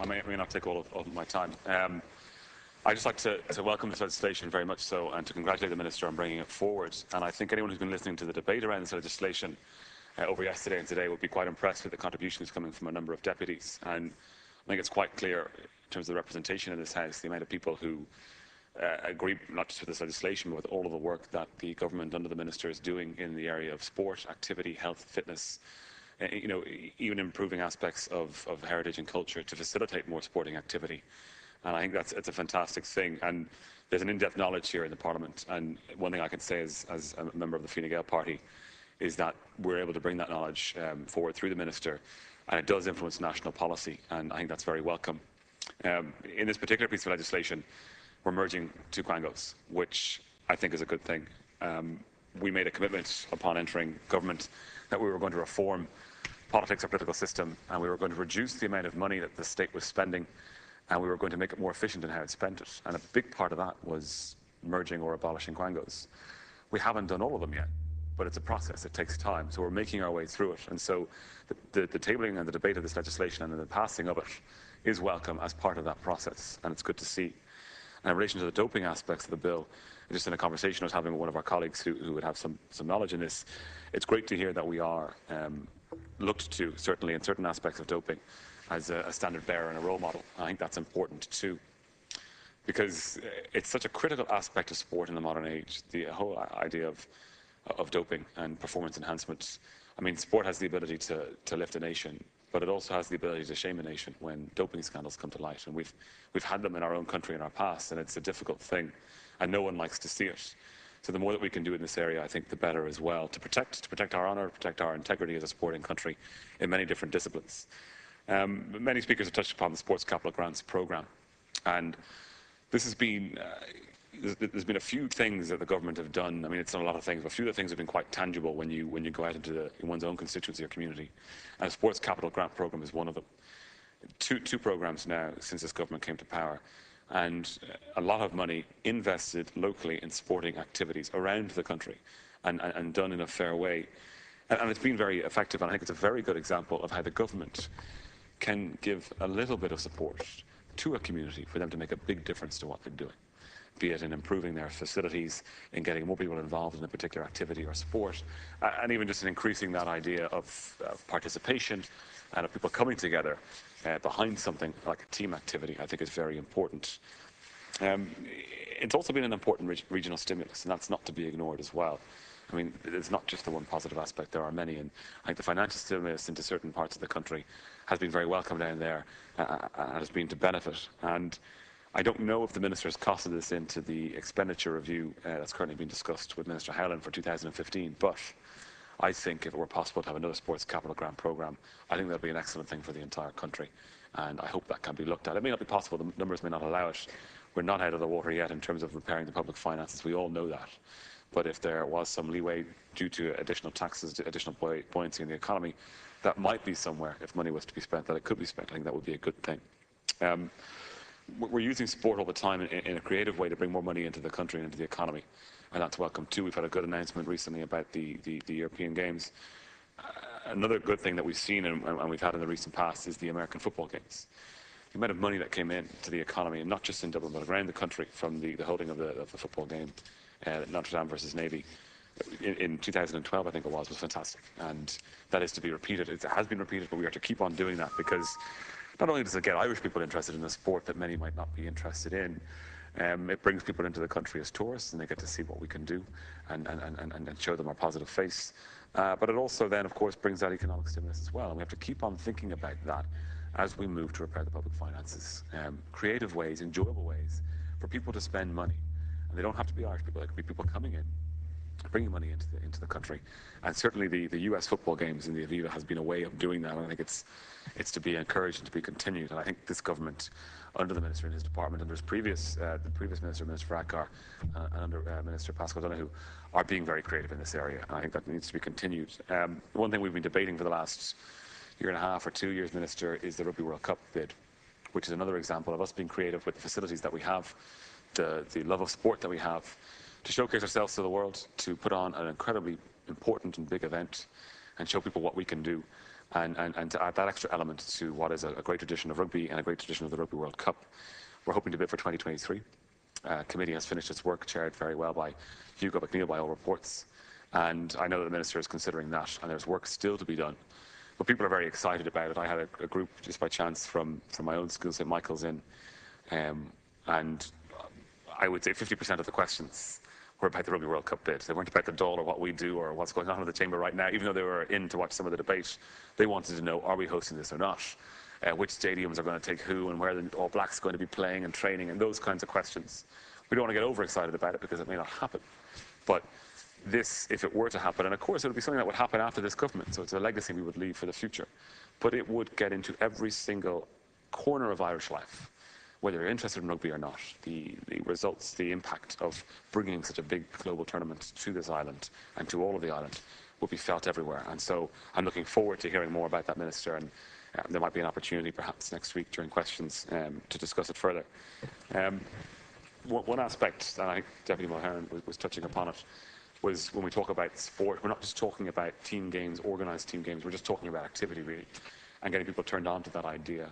may not take all of my time. I'd just like to welcome this legislation very much so, and to congratulate the Minister on bringing it forward. And I think anyone who's been listening to the debate around this legislation over yesterday and today will be quite impressed with the contributions coming from a number of deputies. And I think it's quite clear in terms of the representation in this House, the amount of people who agree not just with this legislation, but with all of the work that the government under the Minister is doing in the area of sport, activity, health, fitness, even improving aspects of heritage and culture to facilitate more sporting activity. And I think it's a fantastic thing. And there's an in-depth knowledge here in the Parliament. And one thing I can say as a member of the Fine Gael party is that we're able to bring that knowledge forward through the Minister, and it does influence national policy, and I think that's very welcome. In this particular piece of legislation, we're merging two quangos, which I think is a good thing. We made a commitment upon entering government that we were going to reform politics, our political system, and we were going to reduce the amount of money that the state was spending, and we were going to make it more efficient in how it spent it. And a big part of that was merging or abolishing quangos. We haven't done all of them yet, but it's a process. It takes time. So we're making our way through it. And so the tabling and the debate of this legislation and the passing of it is welcome as part of that process, and it's good to see. And in relation to the doping aspects of the bill, just in a conversation I was having with one of our colleagues who would have some knowledge in this, it's great to hear that we are looked to, certainly in certain aspects of doping, as a standard bearer and a role model. I think that's important too, because it's such a critical aspect of sport in the modern age, the whole idea of doping and performance enhancement. I mean, sport has the ability to lift a nation, but it also has the ability to shame a nation when doping scandals come to light. And we've had them in our own country in our past, and it's a difficult thing, and no one likes to see it. So the more that we can do in this area, I think the better as well, to protect our honour, protect our integrity as a sporting country in many different disciplines. Many speakers have touched upon the Sports Capital Grants programme, and this has been, there's been a few things that the government have done. I mean, it's done a lot of things, but a few of the things have been quite tangible when you go out into one's own constituency or community. And the Sports Capital Grant programme is one of them. Two programmes now since this government came to power, and a lot of money invested locally in sporting activities around the country, and done in a fair way. And it's been very effective, and I think it's a very good example of how the government can give a little bit of support to a community for them to make a big difference to what they're doing, be it in improving their facilities, in getting more people involved in a particular activity or sport, and even just in increasing that idea of participation and of people coming together behind something like a team activity, I think is very important. It's also been an important regional stimulus, and that's not to be ignored as well. I mean, it's not just the one positive aspect, there are many, and I think the financial stimulus into certain parts of the country has been very welcome down there, and has been to benefit. And I don't know if the Minister has costed this into the expenditure review that's currently being discussed with Minister Howland for 2015, but I think if it were possible to have another Sports Capital Grant programme, I think that would be an excellent thing for the entire country, and I hope that can be looked at. It may not be possible, the numbers may not allow it. We're not out of the water yet in terms of repairing the public finances, we all know that. But if there was some leeway due to additional taxes, additional buoyancy in the economy, that might be somewhere, if money was to be spent, that it could be spent. I think that would be a good thing. We're using sport all the time in a creative way to bring more money into the country and into the economy, and that's welcome too. We've had a good announcement recently about the European Games. Another good thing that we've seen and we've had in the recent past is the American football games. The amount of money that came into the economy, and not just in Dublin, but around the country from the holding of the football game, Notre Dame versus Navy, in 2012, I think it was fantastic. And that is to be repeated. It has been repeated, but we are to keep on doing that, because not only does it get Irish people interested in a sport that many might not be interested in, it brings people into the country as tourists, and they get to see what we can do and show them our positive face. But it also then, of course, brings that economic stimulus as well. And we have to keep on thinking about that as we move to repair the public finances. Creative ways, enjoyable ways for people to spend money. And they don't have to be Irish people, they could be people coming in, bringing money into the country. And certainly the US football games in the Aviva has been a way of doing that, and I think it's to be encouraged and to be continued. And I think this government, under the Minister in his department, under his the previous Minister, Minister Varadkar, and under Minister Pascal Donoghue, are being very creative in this area, and I think that needs to be continued. One thing we've been debating for the last year and a half or 2 years, Minister, is the Rugby World Cup bid, which is another example of us being creative with the facilities that we have, the love of sport that we have, to showcase ourselves to the world, to put on an incredibly important and big event and show people what we can do. and to add that extra element to what is a great tradition of rugby and a great tradition of the Rugby World Cup. We're hoping to bid for 2023. Committee has finished its work, chaired very well by Hugo McNeill by all reports. And I know that the Minister is considering that, and there's work still to be done. But people are very excited about it. I had a group, just by chance, from my own school, St. Michael's Inn, and I would say 50% of the questions were about the Rugby World Cup bid. They weren't about the Dail or what we do or what's going on in the chamber right now. Even though they were in to watch some of the debate, they wanted to know, are we hosting this or not? Which stadiums are going to take who, and where the All Blacks are going to be playing and training, and those kinds of questions. We don't want to get overexcited about it because it may not happen. But this, if it were to happen, and of course it would be something that would happen after this government, so it's a legacy we would leave for the future, but it would get into every single corner of Irish life, whether you're interested in rugby or not. The results, the impact of bringing such a big global tournament to this island and to all of the island will be felt everywhere. And so I'm looking forward to hearing more about that, Minister, and there might be an opportunity perhaps next week during questions to discuss it further. One aspect, and I think Deputy Mulherin was touching upon it, was when we talk about sport, we're not just talking about team games, organised team games, we're just talking about activity really, and getting people turned on to that idea.